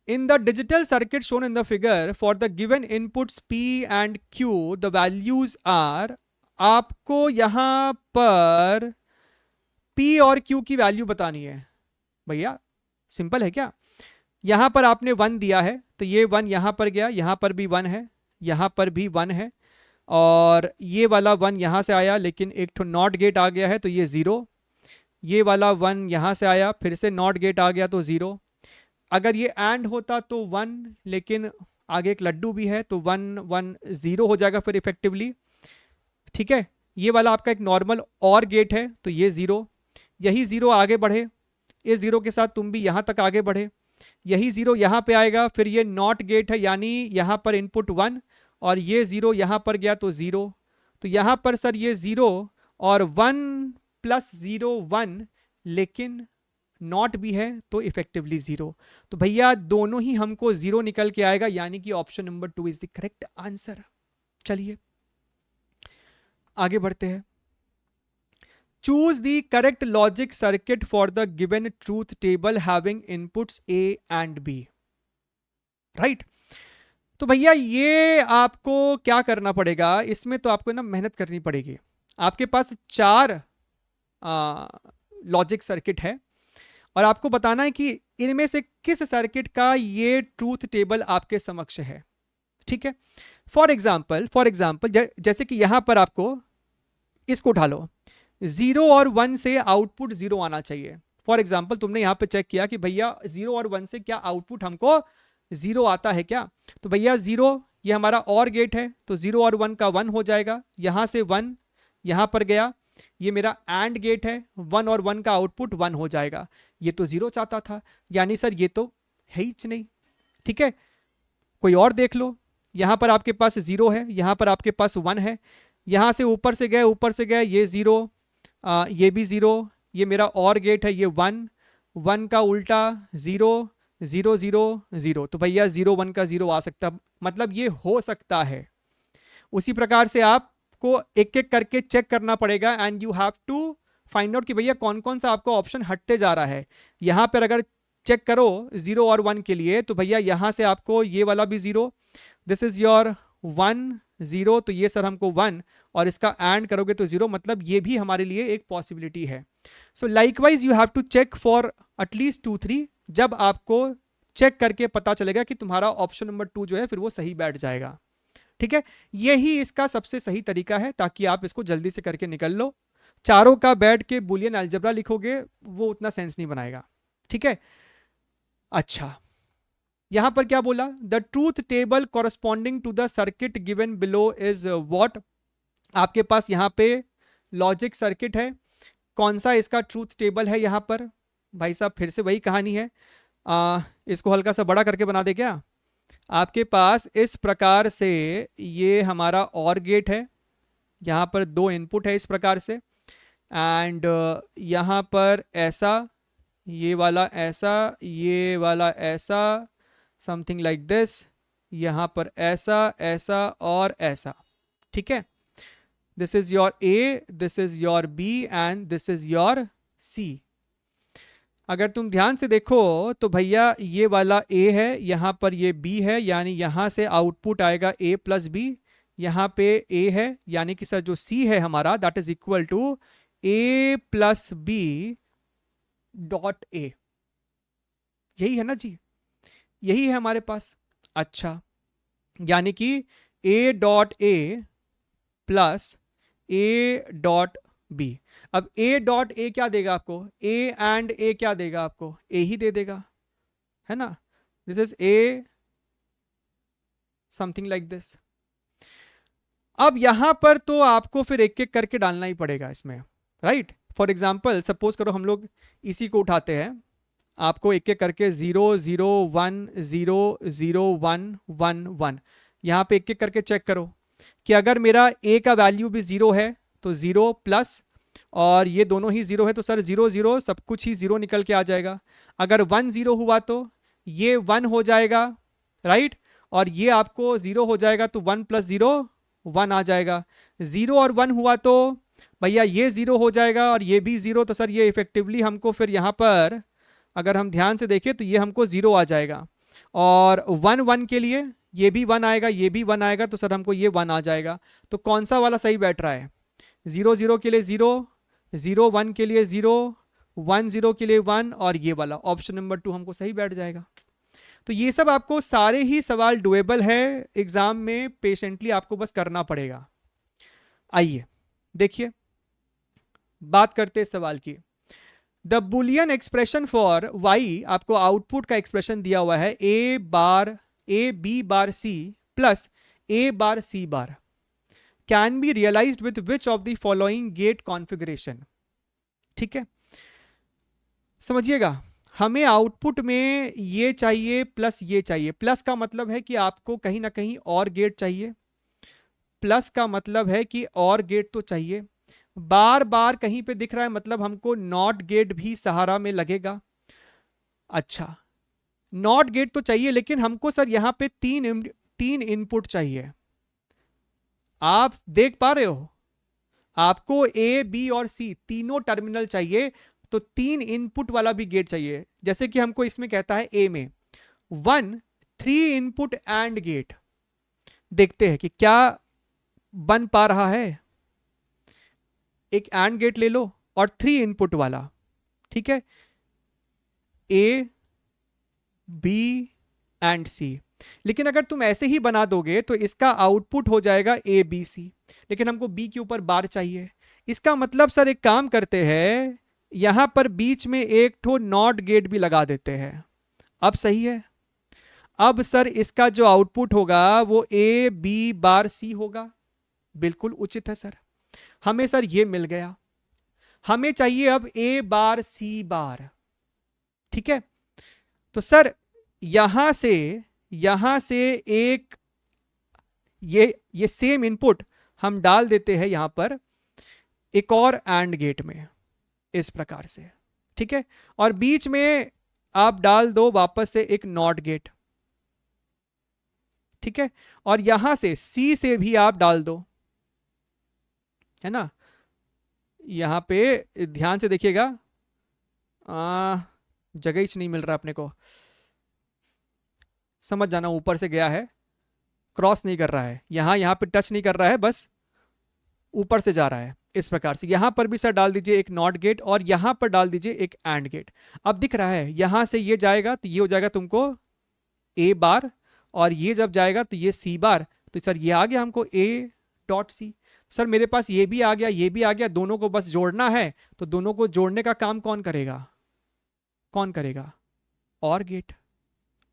A: In the digital circuit shown in the figure for the given inputs P and Q the values are, आपको यहां पर P और Q की वैल्यू बतानी है। भैया सिंपल है क्या? यहां पर आपने 1 दिया है तो ये 1 यहां पर गया, यहां पर भी 1 है, यहां पर भी 1 है, और ये वाला 1 यहां से आया लेकिन एक तो नॉट गेट आ गया है तो ये 0। ये वाला 1 यहां से आया, फिर से नॉट गेट आ गया तो 0। अगर ये एंड होता तो 1, लेकिन आगे एक लड्डू भी है तो 1 1 0 हो जाएगा फिर इफेक्टिवली, ठीक है। ये वाला आपका एक नॉर्मल और गेट है तो ये 0, यही 0 आगे बढ़े, इस 0 के साथ तुम भी यहां तक आगे बढ़े, यही 0 यहां पे आएगा, फिर ये नॉट गेट है यानी यहां पर इनपुट 1 और ये 0 यहां पर गया तो 0। तो यहां पर सर ये 0 और 1 प्लस 0 1, लेकिन नॉट भी है तो इफेक्टिवली 0। तो भैया दोनों ही हमको 0 निकल के आएगा, यानी कि option number 2 is the correct answer. चलिए आगे बढ़ते हैं। Choose the correct logic circuit for the given truth table having inputs A and B, right. तो भैया ये आपको क्या करना पड़ेगा, इसमें तो आपको ना मेहनत करनी पड़ेगी। आपके पास 4 लॉजिक सर्किट है और आपको बताना है कि इनमें से किस सर्किट का ये ट्रूथ टेबल आपके समक्ष है। ठीक है, फॉर एग्जाम्पल जैसे कि यहां पर आपको इसको उठा लो, 0 और 1 से आउटपुट 0 आना चाहिए। फॉर एग्जाम्पल तुमने यहां पे चेक किया कि भैया 0 और 1 से क्या आउटपुट हमको 0 आता है क्या, तो भैया 0 ये हमारा और गेट है तो 0 और 1 का 1 हो जाएगा, यहां से 1 यहां पर गया, ये मेरा एंड गेट है, 1 और 1 का आउटपुट 1 हो जाएगा। ये तो 0 चाहता था, यानी सर ये तो है ही नहीं। ठीक है, कोई और देख लो, यहां पर आपके पास 0 है, यहां पर आपके पास 1 है, यहां से ऊपर से गए ये 0, ये भी 0, ये मेरा और गेट है, ये 1, 1 का उल्टा 0, 0 0 0, तो भैया 0 1 का 0 आ सकता, मतलब ये हो सकता है। उसी प्रकार से आपको एक एक करके चेक करना पड़ेगा and you have to find out कि भैया कौन कौन सा आपका ऑप्शन हटते जा रहा है। यहां पर अगर चेक करो 0 और 1 के लिए, तो भैया यहां से आपको ये वाला भी 0, दिस इज योर 1 0, तो ये सर हमको 1, और इसका एंड करोगे तो 0, मतलब ये भी हमारे लिए एक पॉसिबिलिटी है। So likewise you have to check for at least 2 3, जब आपको चेक करके पता चलेगा कि तुम्हारा ऑप्शन नंबर 2 जो है फिर वो सही बैठ जाएगा। ठीक है, यही इसका सबसे सही तरीका है, ताकि आप इसको जल्दी से करके निकल लो। चारों का बैठ के बुलियन अलजेब्रा लिखोगे वो उतना सेंस नहीं बनाएगा। ठीक है, अच्छा यहां पर क्या बोला, the truth table corresponding to the circuit given below is what. आपके पास यहां पे लॉजिक सर्किट है, कौन सा इसका ट्रूथ टेबल है यहां पर, भाई साहब फिर से वही कहानी है, इसको हल्का सा बड़ा करके बना दे क्या। आपके पास इस प्रकार से ये हमारा और गेट है, यहां पर 2 इनपुट है इस प्रकार से, एंड यहां पर ऐसा, ये वाला ऐसा, ये वाला ऐसा, समथिंग लाइक दिस, यहां पर ऐसा ऐसा और ऐसा। ठीक है, this is your A, this is your B and this is your C. अगर तुम ध्यान से देखो तो भैया ये वाला ए है, यहां पर ये बी है, यानी यहां से आउटपुट आएगा ए प्लस बी, यहां पे ए है, यानी कि सर जो सी है हमारा that is equal to A plus B dot A. यही है ना जी, यही है हमारे पास। अच्छा, यानी कि A dot A plus A dot B. अब ए डॉट ए क्या देगा आपको, ए एंड ए क्या देगा आपको, ए ही दे देगा, है ना। This is a something like this. अब यहां पर तो आपको फिर एक एक करके डालना ही पड़ेगा इसमें, राइट। फॉर एग्जाम्पल सपोज करो हम लोग इसी को उठाते हैं, आपको एक एक करके 0 0 1 0 0 1 1 1, यहां पे एक एक करके चेक करो कि अगर मेरा ए का वैल्यू भी 0 है तो 0 प्लस, और ये दोनों ही 0 है तो सर 0 0 सब कुछ ही 0 निकल के आ जाएगा। अगर 1 0 हुआ तो ये 1 हो जाएगा, राइट, और ये आपको 0 हो जाएगा तो 1 प्लस 0 1 आ जाएगा। 0 और 1 हुआ तो भैया ये 0 हो जाएगा और ये भी 0, तो सर ये इफेक्टिवली हमको फिर यहाँ पर अगर हम ध्यान से देखें तो ये हमको 0 आ जाएगा, और 1 1 के लिए ये भी 1 आएगा, ये भी 1 आएगा, तो सर हमको ये 1 आ जाएगा। तो कौन सा वाला सही बैठ रहा है, 0 0 के लिए 0, 0 1 के लिए 0, 1 0 के लिए 1, और ये वाला ऑप्शन नंबर 2 हमको सही बैठ जाएगा। तो ये सब आपको सारे ही सवाल डुएबल है एग्जाम में, पेशेंटली आपको बस करना पड़ेगा। आइए देखिए, बात करते हैं सवाल की। The Boolean expression for Y, आपको आउटपुट का एक्सप्रेशन दिया हुआ है A B bar C plus A bar C bar, can be realised with which of the following gate configuration. ठीक है, समझिएगा, हमें आउटपुट में ये चाहिए प्लस ये चाहिए। प्लस का मतलब है कि आपको कहीं ना कहीं और गेट चाहिए, प्लस का मतलब है कि और गेट तो चाहिए। बार बार कहीं पे दिख रहा है मतलब हमको नॉट गेट भी सहारा में लगेगा। अच्छा, नॉट गेट तो चाहिए, लेकिन हमको सर यहां पे तीन इनपुट चाहिए। आप देख पा रहे हो, आपको ए बी और सी तीनों टर्मिनल चाहिए, तो 3 इनपुट वाला भी गेट चाहिए। जैसे कि हमको इसमें कहता है ए में 1 3 इनपुट एंड गेट, देखते हैं कि क्या बन पा रहा है। एक एंड गेट ले लो और 3 इनपुट वाला, ठीक है, ए बी एंड सी। लेकिन अगर तुम ऐसे ही बना दोगे तो इसका आउटपुट हो जाएगा ए बी सी, लेकिन हमको बी के ऊपर बार चाहिए। इसका मतलब सर एक काम करते हैं, यहां पर बीच में एक ठो नॉट गेट भी लगा देते हैं। अब सही है। अब सर इसका जो आउटपुट होगा वो ए बी बार सी होगा। बिल्कुल उचित है सर। हमें सर ये मिल गया। हमें चाहिए अब ए बार सी बार, ठीक है। तो सर यहां से एक ये सेम इनपुट हम डाल देते हैं यहां पर एक और एंड गेट में, इस प्रकार से, ठीक है। और बीच में आप डाल दो वापस से एक नॉट गेट, ठीक है। और यहां से सी से भी आप डाल दो, है ना। यहां पे ध्यान से देखिएगा, जगह ही नहीं मिल रहा अपने को, समझ जाना, ऊपर से गया है, क्रॉस नहीं कर रहा है, यहां पे टच नहीं कर रहा है, बस ऊपर से जा रहा है, इस प्रकार से। यहां पर भी सर डाल दीजिए एक नॉट गेट और यहां पर डाल दीजिए एक एंड गेट। अब दिख रहा है यहां से ये जाएगा तो ये हो जाएगा तुमको ए बार, और ये जब जाएगा तो ये सी बार। तो सर ये आ गया हमको ए डॉट सी। सर मेरे पास ये भी आ गया, ये भी आ गया, दोनों को बस जोड़ना है। तो दोनों को जोड़ने का काम कौन करेगा, कौन करेगा, और गेट,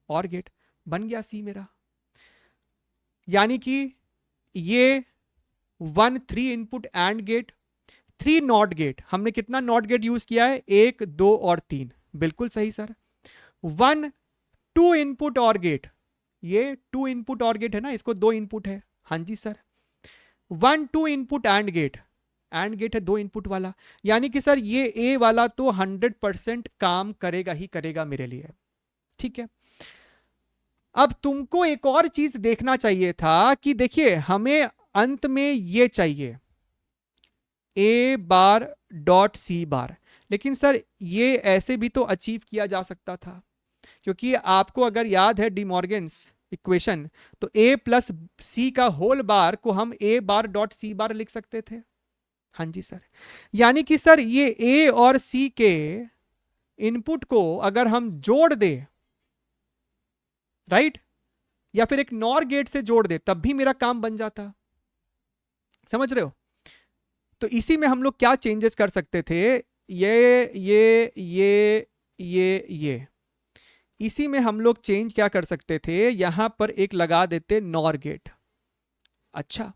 A: और गेट बन गया सी मेरा। यानी कि ये 1 3 input and gate, 3 not gate. हमने कितना नॉट गेट यूज किया है, 1 2 और 3, बिल्कुल सही सर। 1 2 इनपुट और गेट, ये 2 इनपुट और गेट है ना, इसको 2 इनपुट है, हाँ जी sir. 1 2 input and gate, and gate है 2 इनपुट वाला। यानी कि सर ये ए वाला तो 100% काम करेगा ही करेगा मेरे लिए, ठीक है। अब तुमको एक और चीज देखना चाहिए था कि देखिए हमें अंत में ये चाहिए ए बार डॉट सी बार, लेकिन सर ये ऐसे भी तो अचीव किया जा सकता था, क्योंकि आपको अगर याद है डिमॉर्गन्स इक्वेशन, तो ए प्लस सी का होल बार को हम ए बार डॉट सी बार लिख सकते थे। हाँ जी सर। यानी कि सर ये ए और सी के इनपुट को अगर हम जोड़ दे, राइट, या फिर एक नॉर गेट से जोड़ दे, तब भी मेरा काम बन जाता। समझ रहे हो। तो इसी में हम लोग क्या चेंजेस कर सकते थे, ये इसी में हम लोग चेंज क्या कर सकते थे, यहां पर एक लगा देते नॉर गेट। अच्छा,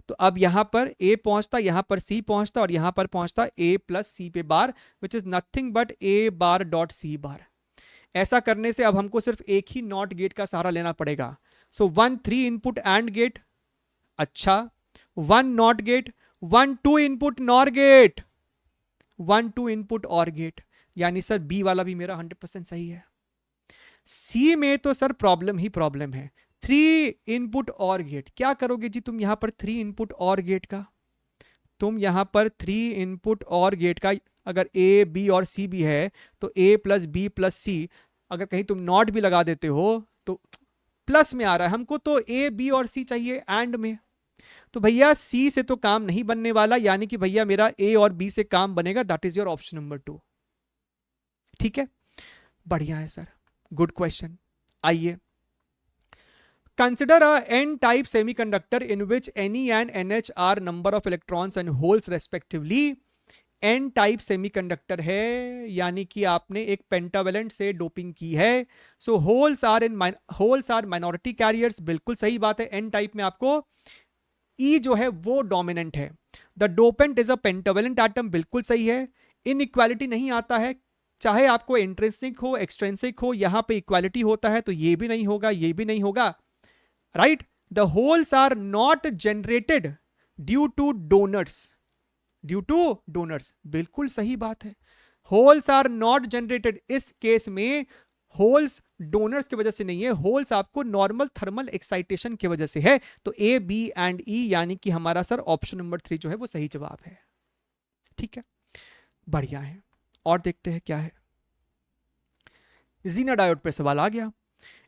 A: तो अब यहां पर ए पहुंचता, यहां पर सी पहुंचता, और यहां पर पहुंचता ए प्लस सी पे bar, which is nothing but A bar dot C bar. ऐसा करने से अब हमको सिर्फ एक ही नॉट गेट का सहारा लेना पड़ेगा। सो 1 3 इनपुट एंड गेट, अच्छा, 1 not gate, 1 2 input nor gate, 1 2 input or gate. यानी सर बी वाला भी मेरा 100% सही है। सी में तो सर प्रॉब्लम ही प्रॉब्लम है, 3 इनपुट और गेट। क्या करोगे जी तुम यहां पर 3 इनपुट और गेट का, तुम यहां पर 3 इनपुट और गेट का, अगर ए बी और सी भी है तो ए प्लस बी प्लस सी, अगर कहीं तुम नॉट भी लगा देते हो तो प्लस में आ रहा है, हमको तो ए बी और सी चाहिए एंड में। तो भैया सी से तो काम नहीं बनने वाला, यानी कि भैया मेरा ए और बी से काम बनेगा, that is your option number 2। ठीक है, बढ़िया है सर, गुड क्वेश्चन। आइए, consider a n type semiconductor in which Ni and NH are number of electrons and holes respectively। N type semiconductor है, यानी कि आपने एक पेंटावेलेंट से डोपिंग की है। सो होल्स आर माइनॉरिटी कैरियर्स, बिल्कुल सही बात है। एन टाइप में आपको ई जो है वो डोमिनेंट है। The dopant is a pentavalent atom, बिल्कुल सही है। इनइक्वालिटी नहीं आता है, चाहे आपको इंट्रिंसिक हो एक्सट्रिंसिक हो, यहां पे इक्वालिटी होता है, तो ये भी नहीं होगा, ये भी नहीं होगा, right. The holes are not generated due to donors, due to donors, बिल्कुल सही बात है। होल्स आर नॉट जनरेटेड, इस केस में होल्स डोनर्स की वजह से नहीं है, होल्स आपको नॉर्मल थर्मल एक्साइटेशन की वजह से है। तो ए बी एंड ई, यानी कि हमारा सर ऑप्शन नंबर 3 जो है वो सही जवाब है। ठीक है, बढ़िया है। और देखते हैं क्या है। जीना डायोड पे सवाल आ गया।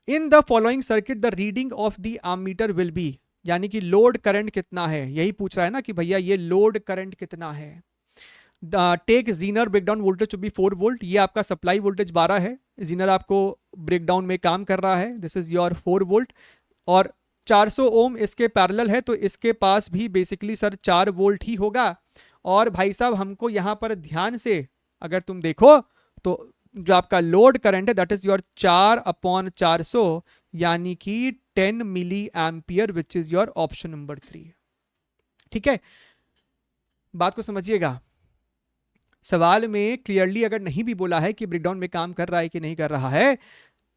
A: In the following circuit the reading of the ammeter will be, यानी कि लोड करंट कितना है, यही पूछ रहा है ना कि भैया ये लोड करंट कितना है। Take Zener breakdown voltage to be 4 volt, ये आपका सप्लाई वोल्टेज 12 है, जीनर आपको ब्रेकडाउन में काम कर रहा है, दिस इज योर 4 वोल्ट, और 400 ओम इसके पैरेलल है, तो इसके पास भी बेसिकली सर 4 वोल्ट ही होगा। और भाई साहब हमको यहाँ पर ध्यान से अगर तुम देखो तो जो आपका लोड करंट है दैट इज योर 4/400 यानी कि 10 milli ampere, which is your option number 3। ठीक है, बात को समझिएगा। सवाल में क्लियरली अगर नहीं भी बोला है कि ब्रेकडाउन में काम कर रहा है कि नहीं कर रहा है,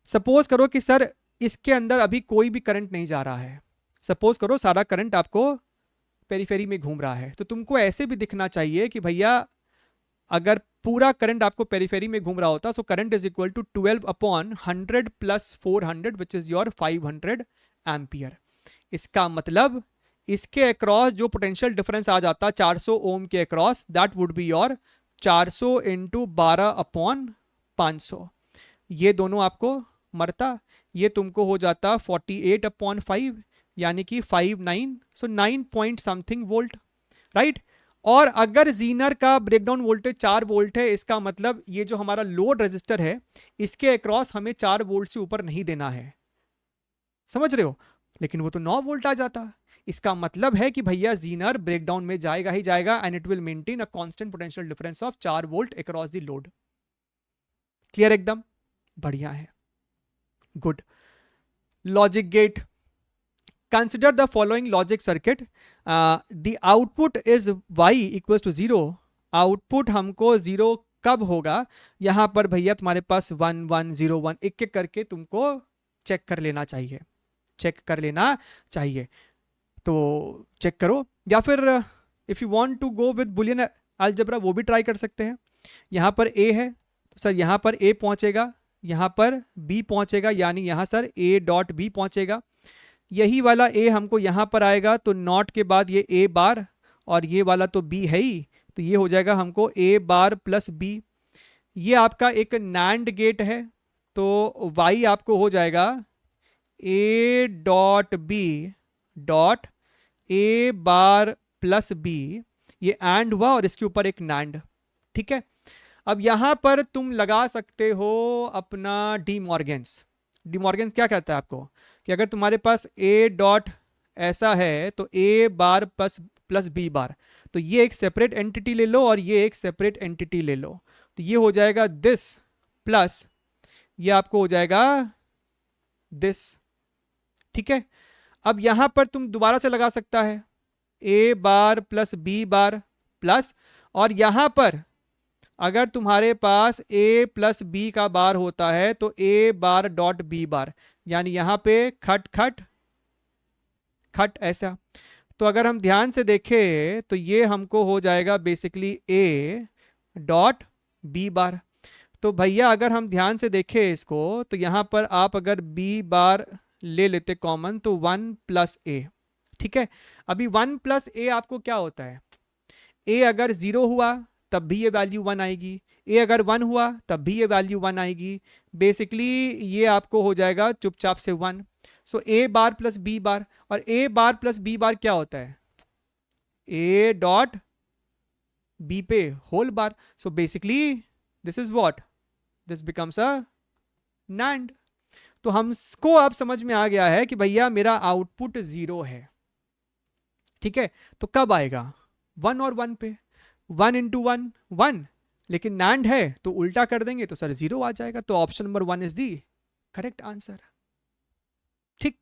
A: सपोज करो कि सर इसके अंदर अभी कोई भी करंट नहीं जा रहा है, सपोज करो सारा करंट आपको पेरीफेरी में घूम रहा है, तो तुमको ऐसे भी दिखना चाहिए कि भैया अगर पूरा करंट आपको पेरीफेरी में घूम रहा होता, so current is equal to 12/100 plus 400 which is your 500 ampere. इसका मतलब इसके अक्रॉस जो पोटेंशियल डिफरेंस आ जाता 400 ओम के across, that would be your 400 into 12/500, ये दोनों आपको मरता, ये तुमको हो जाता 48/5 यानी कि 59, सो 9 पॉइंट समथिंग वोल्ट, राइट। और अगर जीनर का ब्रेकडाउन वोल्टेज 4 वोल्ट है, इसका मतलब ये जो हमारा लोड रेजिस्टर है इसके अक्रॉस हमें 4 वोल्ट से ऊपर नहीं देना है, समझ रहे हो, लेकिन वो तो 9 वोल्ट आ जाता। इसका मतलब है कि भैया जीनर ब्रेकडाउन में जाएगा ही जाएगा, and it will maintain a constant potential difference of 4 volt across the load. Clear, एकदम बढ़िया है, good. Logic gate, consider the following logic circuit, the output is y equals to 0, output हमको 0 कब होगा, यहां पर भैया तुम्हारे पास 1 1 0 1 एक एक करके तुमको चेक कर लेना चाहिए, चेक कर लेना चाहिए, तो चेक करो, या फिर if you want to go with Boolean algebra वो भी ट्राई कर सकते हैं। यहां पर a है तो सर यहां पर a पहुंचेगा, यहां पर b पहुंचेगा, यानी यहां सर a डॉट b पहुंचेगा, यही वाला a हमको यहां पर आएगा, तो नॉट के बाद ये a बार, और ये वाला तो b है ही, तो ये हो जाएगा हमको a बार प्लस b। ये आपका एक नैंड गेट है, तो y आपको हो जाएगा a dot b dot a bar plus b, ये एंड हुआ और इसके ऊपर एक नैंड। ठीक है, अब यहां पर तुम लगा सकते हो अपना डीमॉर्गन्स। डीमॉर्गन्स क्या कहता है आपको कि अगर तुम्हारे पास a डॉट ऐसा है तो a बार प्लस b बार, तो ये एक सेपरेट एंटिटी ले लो और ये एक सेपरेट एंटिटी ले लो, तो ये हो जाएगा दिस प्लस ये आपको हो जाएगा दिस। ठीक है, अब यहां पर तुम दोबारा से लगा सकता है a bar plus b bar plus, और यहां पर अगर तुम्हारे पास a प्लस b का बार होता है तो a बार डॉट b बार, यानी यहां पे खट खट खट ऐसा। तो अगर हम ध्यान से देखें तो ये हमको हो जाएगा बेसिकली a डॉट b बार। तो भैया अगर हम ध्यान से देखें इसको, तो यहां पर आप अगर b बार ले लेते कॉमन तो 1 प्लस a। ठीक है, अभी 1 प्लस a आपको क्या होता है, a अगर 0 हुआ तब भी ये वैल्यू 1 आएगी, a अगर 1 हुआ तब भी ये वैल्यू 1 आएगी, बेसिकली ये आपको हो जाएगा चुपचाप से 1। So a bar plus b bar, और a bar plus b bar क्या होता है, a डॉट b पे whole bar, so basically this is what, this becomes a nand. तो हमको अब समझ में आ गया है कि भैया मेरा आउटपुट 0 है। ठीक है, तो कब आएगा, 1 और 1 पे, 1 इंटू 1 1, लेकिन नैंड है तो उल्टा कर देंगे तो सर 0 आ जाएगा, तो option number 1 is the correct answer. ठीक,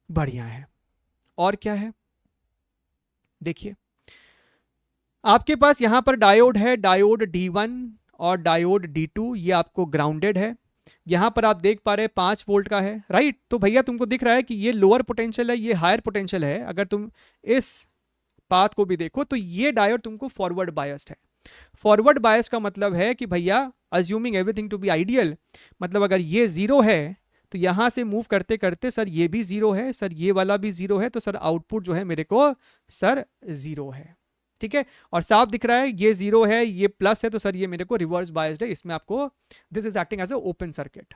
A: बढ़िया है। और क्या है, देखिए आपके पास यहां पर डायोड है, डायोड D1 और डायोड D2, ये आपको ग्राउंडेड है, यहां पर आप देख पा रहे हैं 5 वोल्ट का है, राइट। तो भैया तुमको दिख रहा है कि ये लोअर पोटेंशियल है, ये हायर पोटेंशियल है, अगर तुम इस पाथ को भी देखो तो ये डायोड तुमको फॉरवर्ड बायस्ड है। फॉरवर्ड बायस का मतलब है कि भैया assuming everything to be ideal, मतलब अगर ये 0 है तो यहां से मूव करते करते सर ये भी 0 है, सर ये वाला भी 0 है, तो सर आउटपुट जो है मेरे को सर 0 है। ठीक है, और साफ दिख रहा है ये 0 है ये प्लस है, तो सर ये मेरे को रिवर्स बायस्ड है, इसमें आपको this is acting as a open circuit.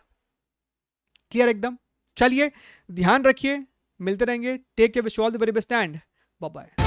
A: Clear एकदम, चलिए ध्यान रखिए, मिलते रहेंगे, take care, wish you all the very best and bye bye.